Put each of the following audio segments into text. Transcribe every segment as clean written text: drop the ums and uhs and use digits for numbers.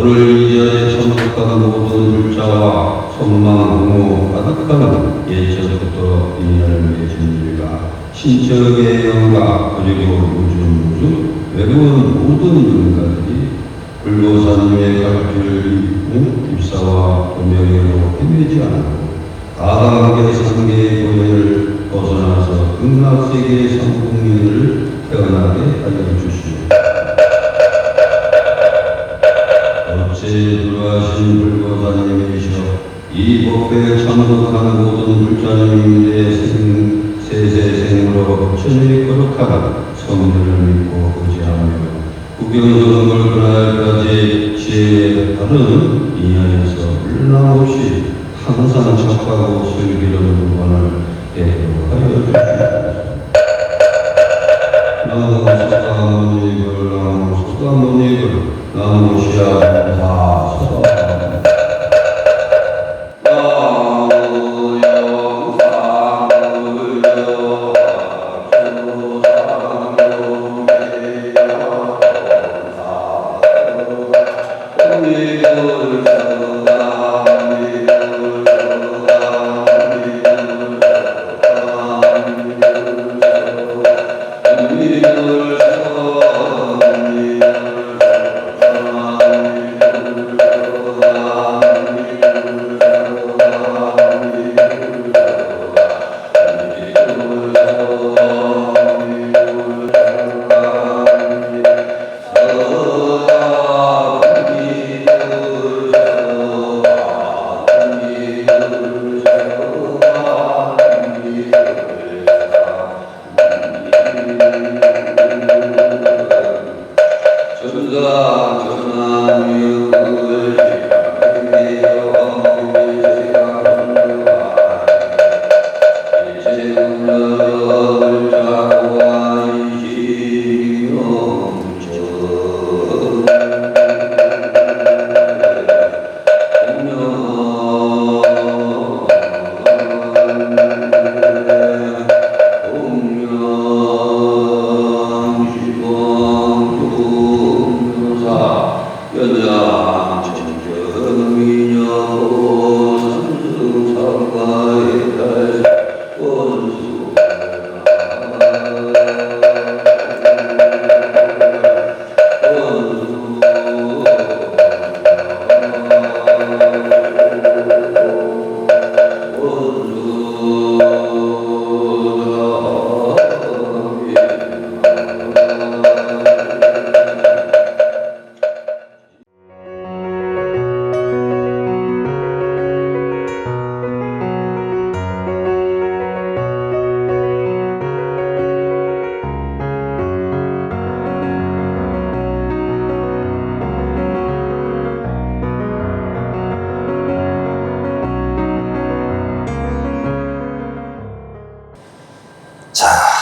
오늘 이 자리에 참석한 모든 불자와 선망, 응호 가득한 예전부터 인연을 맺은 일과 신적의 영가 그리고 우주 외로운 모든 인간들이 불보살님의 갈길을 잇는 입사와 도명으로 헤매지 않고 다단계 상계의 고뇌를 벗어나서 극락세계의 성공인을 태어나게 하여 주시오. 어째 들어가신 불보살님이시여 이 법회에 참석한 모든 불자님들의 세세생으로 천연히 거룩한 성들을 믿고 의지하며 구경스러운 그날까지 지혜에 따른 인연에서 물러남없이 항상 착하고 슬기로운 구원을 되도록 하여 주시옵소서. 나무 석가모니불 나무 석가모니불 나무 시아다 석가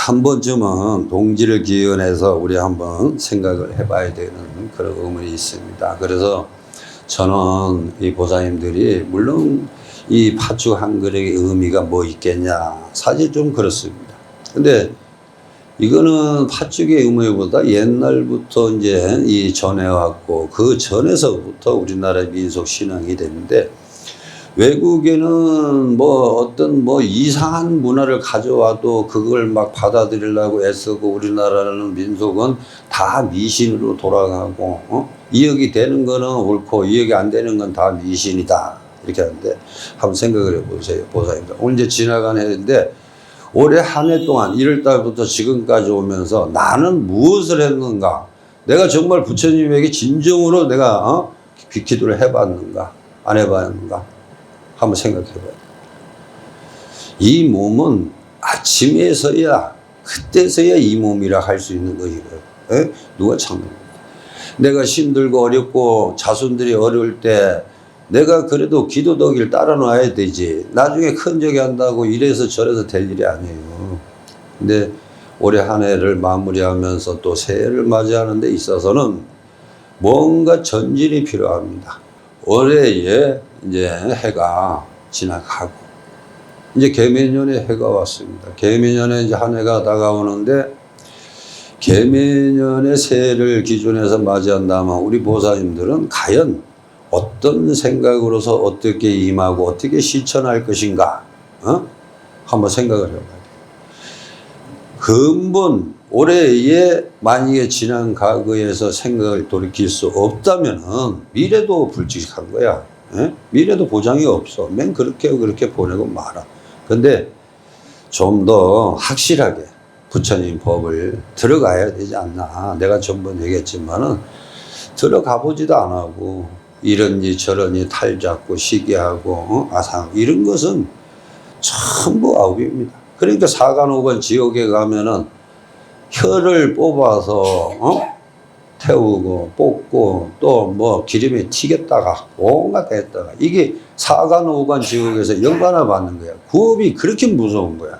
한 번쯤은 동지를 기원해서 우리 한번 생각을 해봐야 되는 그런 의문이 있습니다. 그래서 저는 이 보살님들이 물론 이 팥죽 한 그릇의 의미가 뭐 있겠냐 사실 좀 그렇습니다. 근데 이거는 팥죽의 의미보다 옛날부터 이제 이 전해왔고 그 전에서부터 우리나라의 민속 신앙이 되는데 외국에는 뭐 어떤 뭐 이상한 문화를 가져와도 그걸 막 받아들이려고 애쓰고 우리나라는 민속은 다 미신으로 돌아가고 이역이 되는 거는 옳고 이역이 안 되는 건 다 미신이다 이렇게 하는데 한번 생각을 해보세요. 보살님들 오늘 이제 지나간 해인데 올해 한 해 동안 1월달부터 지금까지 오면서 나는 무엇을 했는가 내가 정말 부처님에게 진정으로 내가 기도를 해봤는가 안 해봤는가 한번 생각해봐요. 이 몸은 아침에서야 그때서야 이 몸이라 할 수 있는 것이고요. 누가 참습니까? 내가 힘들고 어렵고 자손들이 어려울 때 내가 그래도 기도덕을 따라 놔야 되지. 나중에 큰 적이 한다고 이래서 저래서 될 일이 아니에요. 근데 올해 한 해를 마무리하면서 또 새해를 맞이하는 데 있어서는 뭔가 전진이 필요합니다. 올해에 이제 해가 지나가고 이제 개묘년에 해가 왔습니다. 개묘년에 이제 한 해가 다가오는데 개묘년의 새해를 기준해서 맞이한다면 우리 보살님들은 과연 어떤 생각으로서 어떻게 임하고 어떻게 실천할 것인가, 한번 생각을 해봐야 돼요. 근본 올해에 만약에 지난 과거에서 생각을 돌이킬 수 없다면은 미래도 불직한 거야. 미래도 보장이 없어. 맨 그렇게 보내고 말아. 근데 좀 더 확실하게 부처님 법을 들어가야 되지 않나. 내가 전부 얘기했지만은 들어가 보지도 안 하고 이런지 저런지 탈 잡고 시기하고 아상 이런 것은 전부 아우비입니다. 그러니까 사간오건 지옥에 가면은 혀를 뽑아서 태우고 뽑고 또 뭐 기름에 튀겼다가 온갖 했다가 이게 사간오건 지옥에서 열반을 받는 거야. 구업이 그렇게 무서운 거야.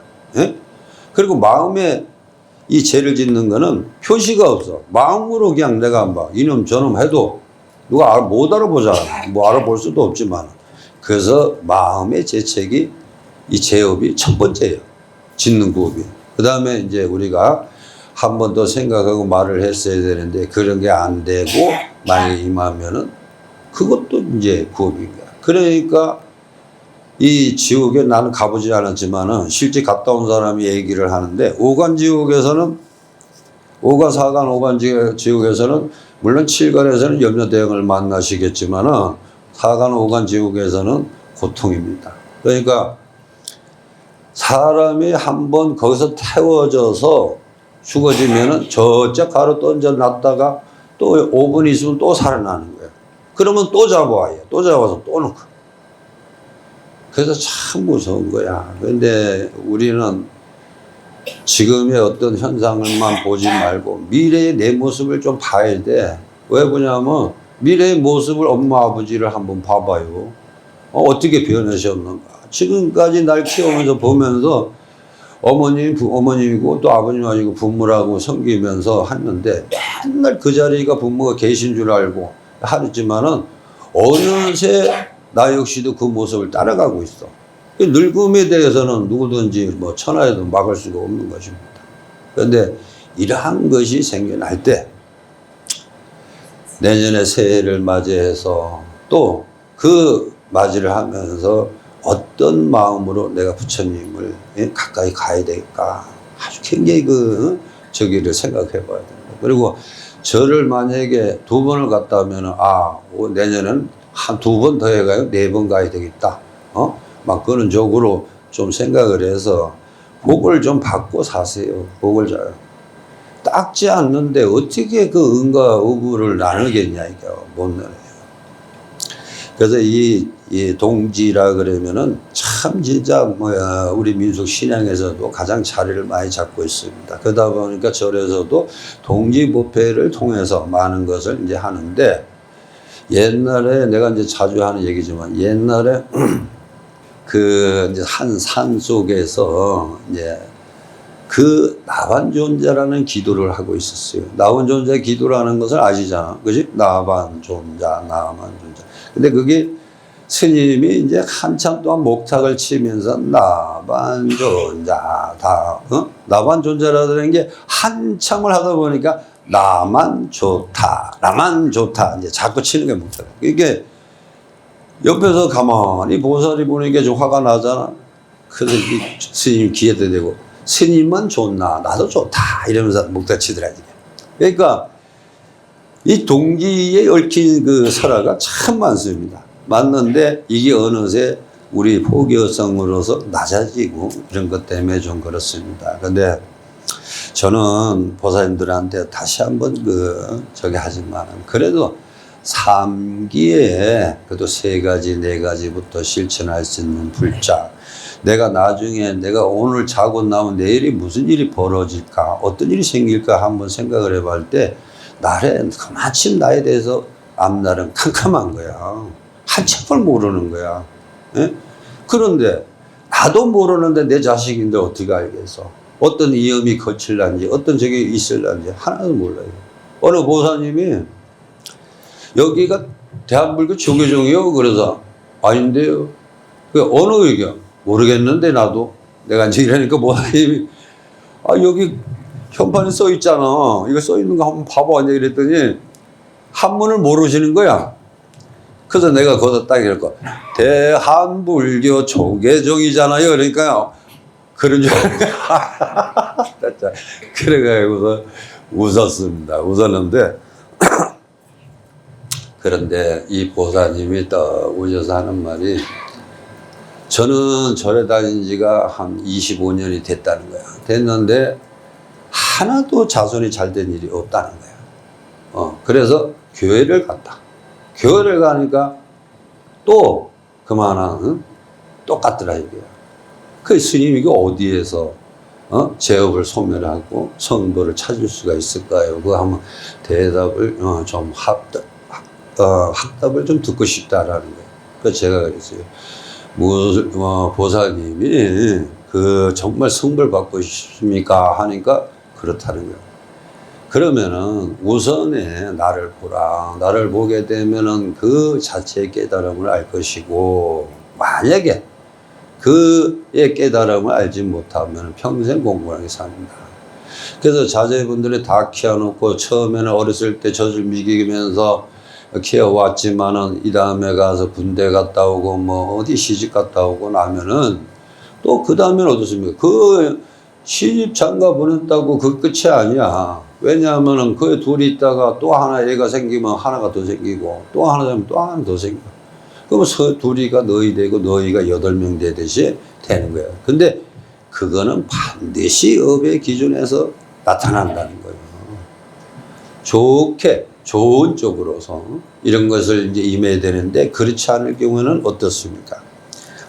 그리고 마음에 이 죄를 짓는 거는 표시가 없어. 마음으로 그냥 내가 막 이놈 저놈 해도 누가 못 알아보잖아. 뭐 알아볼 수도 없지만. 그래서 마음의 죄책이 이 죄업이 첫 번째예요. 짓는 구업이. 그 다음에 이제 우리가 한 번 더 생각하고 말을 했어야 되는데 그런 게 안 되고 만약에 임하면은 그것도 이제 구업인 거야. 그러니까 이 지옥에 나는 가보지 않았지만은 실제 갔다 온 사람이 얘기를 하는데 오간지옥에서는 오가사간 오간지옥에서는 물론 7간에서는 염려대왕을 만나시겠지만은 4간 5간 지옥에서는 고통입니다. 그러니까 사람이 한번 거기서 태워져서 죽어지면은 저쪽 가로 던져 놨다가 또 5분 있으면 또 살아나는 거예요. 그러면 또 잡아와요. 또 잡아서 또 넣고. 그래서 참 무서운 거야. 그런데 우리는 지금의 어떤 현상을만 보지 말고 미래의 내 모습을 좀 봐야 돼. 왜 보냐면 미래의 모습을 엄마 아버지를 한번 봐봐요. 어떻게 변하셨는가. 지금까지 날 키우면서 보면서 어머님이고 또 아버님하고 부모라고 섬기면서 했는데 맨날 그 자리가 부모가 계신 줄 알고 하지만은 어느새 나 역시도 그 모습을 따라가고 있어. 늙음에 대해서는 누구든지 뭐 천하에도 막을 수가 없는 것입니다. 그런데 이러한 것이 생겨날 때 내년에 새해를 맞이해서 또 그 맞이를 하면서 어떤 마음으로 내가 부처님을 가까이 가야 될까 아주 굉장히 저기를 생각해 봐야 됩니다. 그리고 절을 만약에 2번을 갔다 하면 내년은 한 2번 더 해가요? 4번 가야 되겠다. 막 그런 쪽으로 좀 생각을 해서 복을 좀 받고 사세요. 복을 잘. 닦지 않는데 어떻게 그 은과 의구를 나누겠냐, 이게 못 나눠요. 그래서 이 동지라 그러면은 참 진짜 우리 민속 신앙에서도 가장 자리를 많이 잡고 있습니다. 그러다 보니까 절에서도 동지법회를 통해서 많은 것을 이제 하는데 옛날에 내가 이제 자주 하는 얘기지만 옛날에 이제 한 산 속에서 이제 그 나반존자라는 기도를 하고 있었어요. 나반존자 기도라는 것을 아시잖아. 그지? 나반존자. 근데 그게 스님이 이제 한참 동안 목탁을 치면서 나반존자 나반존자라는 게 한참을 하다 보니까 나만 좋다 이제 자꾸 치는 게 목탁. 이게 옆에서 가만히 보살이 보니까 좀 화가 나잖아. 그래서 스님 귀에다 대고 스님만 좋나 나도 좋다 이러면서 목탁 치더라. 그러니까 이 동기에 얽힌 그 설화가 참 많습니다. 맞는데 이게 어느새 우리 포교성으로서 낮아지고 이런 것 때문에 좀 그렇습니다. 근데 저는 보살님들한테 다시 한번 저기 하지만 그래도 3기에 그래도 3가지, 4가지부터 실천할 수 있는 불자. 내가 나중에 내가 오늘 자고 나면 내일이 무슨 일이 벌어질까, 어떤 일이 생길까 한번 생각을 해볼 때 날에 그만큼 나에 대해서 앞날은 캄캄한 거야. 한참을 모르는 거야. 그런데 나도 모르는데 내 자식인데 어떻게 알겠어? 어떤 위험이 거칠란지 어떤 적이 있을란지 하나도 몰라요. 어느 보사님이 여기가 대한불교 조계종이요. 그래서 아닌데요. 어느 의견 모르겠는데 나도 내가 이제 이러니까 보사님이 여기 현판에 써 있잖아. 이거 써 있는 거 한번 봐봐. 이랬더니 한문을 모르시는 거야. 그래서 내가 거기다 딱 이럴 거. 대한불교 조계종이잖아요. 그러니까요. 그런 줄 알고. 그래가지고서 웃었습니다. 웃었는데, 그런데 이 보사님이 떡 오셔서 하는 말이, 저는 절에 다닌 지가 한 25년이 됐다는 거야. 됐는데, 하나도 자손이 잘 된 일이 없다는 거야. 그래서 교회를 갔다. 교회를 가니까 또 그만한, 똑같더라, 이게. 그 스님, 이게 어디에서, 제업을 소멸하고 성도를 찾을 수가 있을까요? 그거 한번 대답을, 좀 학답을 좀 듣고 싶다라는 거예요. 그래서 제가 그랬어요. 보사님이 정말 성불 받고 싶습니까? 하니까 그렇다는 거예요. 그러면은 우선에 나를 보라. 나를 보게 되면은 그 자체의 깨달음을 알 것이고, 만약에 그의 깨달음을 알지 못하면 평생 공부하게 삽니다. 그래서 자제분들이 다 키워놓고 처음에는 어렸을 때 젖을 미기면서 키워왔지만은 이 다음에 가서 군대 갔다 오고 뭐 어디 시집 갔다 오고 나면은 또 그 다음에는 어떻습니까? 그 시집 장가 보냈다고 그 끝이 아니야. 왜냐하면은 그 둘이 있다가 또 하나 애가 생기면 하나가 더 생기고 또 하나 되면 또 하나 더 생기고. 그러면 둘이가 너희 되고 너희가 8명 되듯이 되는 거예요. 근데 그거는 반드시 업의 기준에서 나타난다는 거예요. 좋게, 좋은 쪽으로서 이런 것을 이제 임해야 되는데 그렇지 않을 경우는 어떻습니까?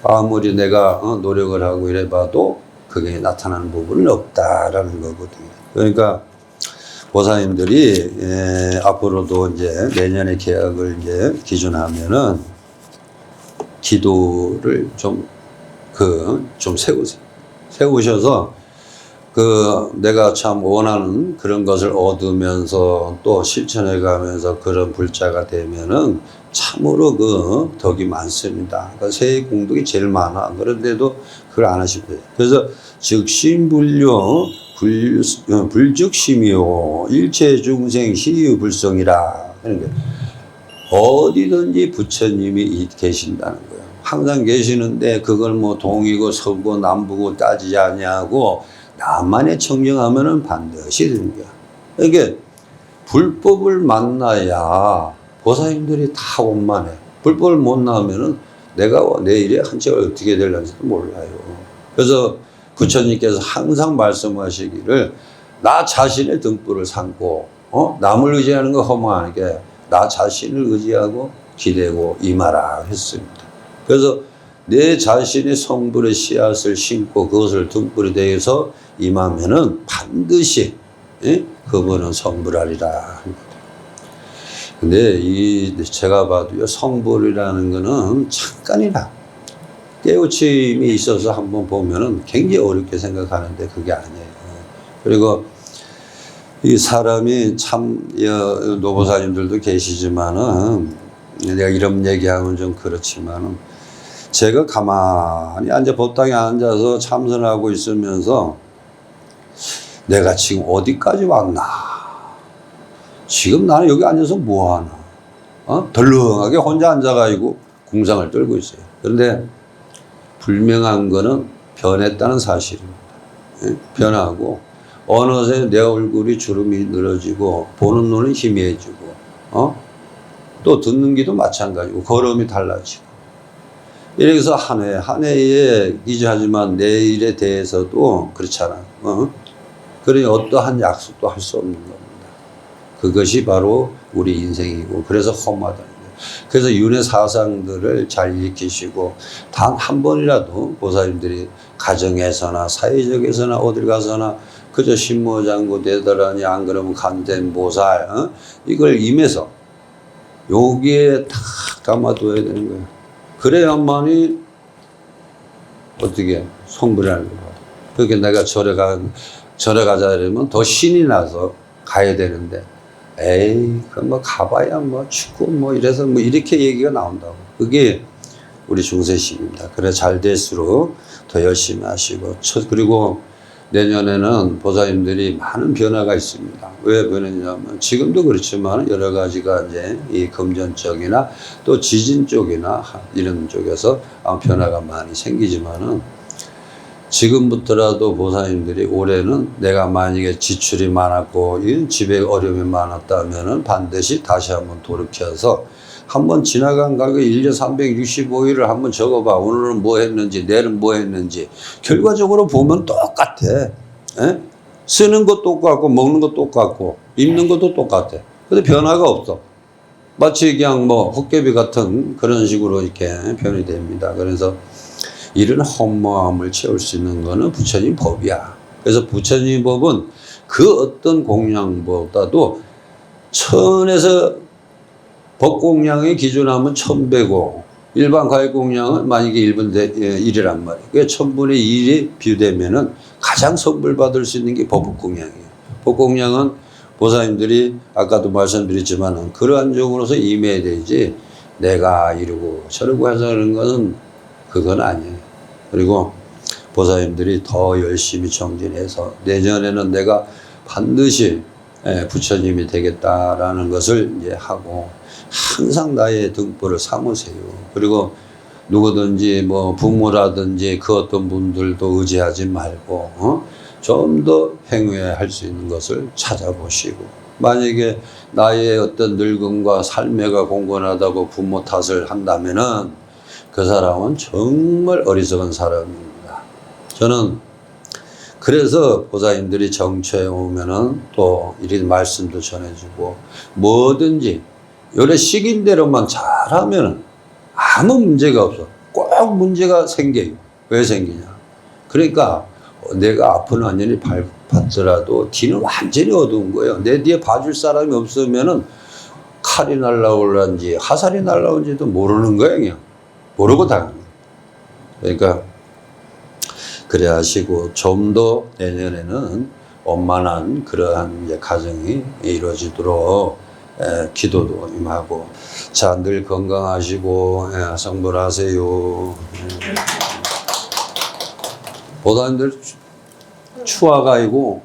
아무리 내가 노력을 하고 이래 봐도 그게 나타나는 부분은 없다라는 거거든요. 그러니까 보사님들이 앞으로도 이제 내년에 계약을 이제 기준하면은 기도를 좀 세우세요. 세우셔서 내가 참 원하는 그런 것을 얻으면서 또 실천해 가면서 그런 불자가 되면은 참으로 덕이 많습니다. 그러니까 세액 공덕이 제일 많아. 그런데도 그걸 안 하시면 돼요. 그래서 즉심불료 불즉심이요 일체 중생 시유불성이라 하는 거예요. 어디든지 부처님이 계신다는 거예요. 항상 계시는데 그걸 뭐 동이고 서고 남부고 따지지 아니하고 나만의 청정하면은 반드시 되는 거야. 이게 불법을 만나야 보살님들이 다 원만해. 불법을 못 나오면은 내가 내일에 한치가 어떻게 될는지도 몰라요. 그래서 부처님께서 항상 말씀하시기를 나 자신의 등불을 삼고 남을 의지하는 거 허무하게 나 자신을 의지하고 기대고 임하라 했습니다. 그래서 내 자신의 성불의 씨앗을 심고 그것을 등불이 되어서 임하면은 반드시 그분은 성불하리라. 근데 제가 봐도요 성불이라는 거는 잠깐이라 깨우침이 있어서 한번 보면은 굉장히 어렵게 생각하는데 그게 아니에요. 그리고 이 사람이 참 노보사님들도 계시지만은 내가 이런 얘기하면 좀 그렇지만은 제가 가만히 법당에 앉아서 참선하고 있으면서 내가 지금 어디까지 왔나? 지금 나는 여기 앉아서 뭐 하나? 덜렁하게 혼자 앉아가지고 궁상을 떨고 있어요. 그런데 분명한 거는 변했다는 사실입니다. 변하고 어느새 내 얼굴이 주름이 늘어지고 보는 눈은 희미해지고 또 듣는 귀도 마찬가지고 걸음이 달라지고 이렇게 해서 한 해에 기저하지만 내일에 대해서도 그렇잖아. 그러니 어떠한 약속도 할 수 없는 겁니다. 그것이 바로 우리 인생이고 그래서 험하다는 거예요. 그래서 윤회 사상들을 잘 익히시고 단 한 번이라도 보살님들이 가정에서나 사회적에서나 어딜 가서나 그저 신모장구 되더라니 안 그러면 간된 보살 이걸 임해서 여기에 딱 담아둬야 되는 거예요. 그래야만이 어떻게 성불하는 거예요. 그렇게 내가 절에 가자 이러면 더 신이 나서 가야 되는데 에이 그럼 뭐 가봐야 뭐 춥고 뭐 이래서 뭐 이렇게 얘기가 나온다고. 그게 우리 중세심입니다. 그래 잘 될수록 더 열심히 하시고 그리고 내년에는 보살님들이 많은 변화가 있습니다. 왜 변했냐면 지금도 그렇지만 여러 가지가 이제 이 금전 쪽이나 또 지진 쪽이나 이런 쪽에서 변화가 많이 생기지만은 지금부터라도 보살님들이 올해는 내가 만약에 지출이 많았고 이 집에 어려움이 많았다면은 반드시 다시 한번 돌이켜서 한번 지나간 가격 1년 365일을 한번 적어봐. 오늘은 뭐 했는지, 내일은 뭐 했는지. 결과적으로 보면 똑같아. 에? 쓰는 것 똑같고, 먹는 것 똑같고, 입는 것도 똑같아. 근데 변화가 없어. 마치 그냥 뭐 헛개비 같은 그런 식으로 이렇게 변이 됩니다. 그래서 이런 허무함을 채울 수 있는 거는 부처님 법이야. 그래서 부처님 법은 그 어떤 공양보다도 천에서 법공양의 기준하면 1000배고 일반 과외공양은 만약에 1이란 말이에요. 그게 1000분의 1이 비유되면은 가장 선물 받을 수 있는 게 법공양이에요. 법공양은 보살님들이 아까도 말씀드렸지만은 그러한 쪽으로서 임해야 되지 내가 이러고 저러고 해서 그런 거는 그건 아니에요. 그리고 보살님들이 더 열심히 정진해서 내년에는 내가 반드시 부처님이 되겠다라는 것을 이제 하고 항상 나의 등불을 삼으세요. 그리고 누구든지 뭐 부모라든지 그 어떤 분들도 의지하지 말고 좀 더 행위할 수 있는 것을 찾아보시고 만약에 나의 어떤 늙음과 삶애가 공건하다고 부모 탓을 한다면은 그 사람은 정말 어리석은 사람입니다. 저는 그래서 보살님들이 정처에 오면은 또 이런 말씀도 전해주고 뭐든지 요래 시긴대로만 잘하면은 아무 문제가 없어. 꼭 문제가 생겨요. 왜 생기냐? 그러니까 내가 아픈 완전히 밟았더라도 뒤는 완전히 어두운 거예요. 내 뒤에 봐줄 사람이 없으면은 칼이 날라올란지 화살이 날라온지도 모르는 거예요. 그냥 모르고 당하는 거예요. 그러니까 그래 하시고 좀 더 내년에는 원만한 그러한 이제 가정이 이루어지도록 기도도 임하고 자 늘 건강하시고 성불하세요. 보살님들 추화가 아니고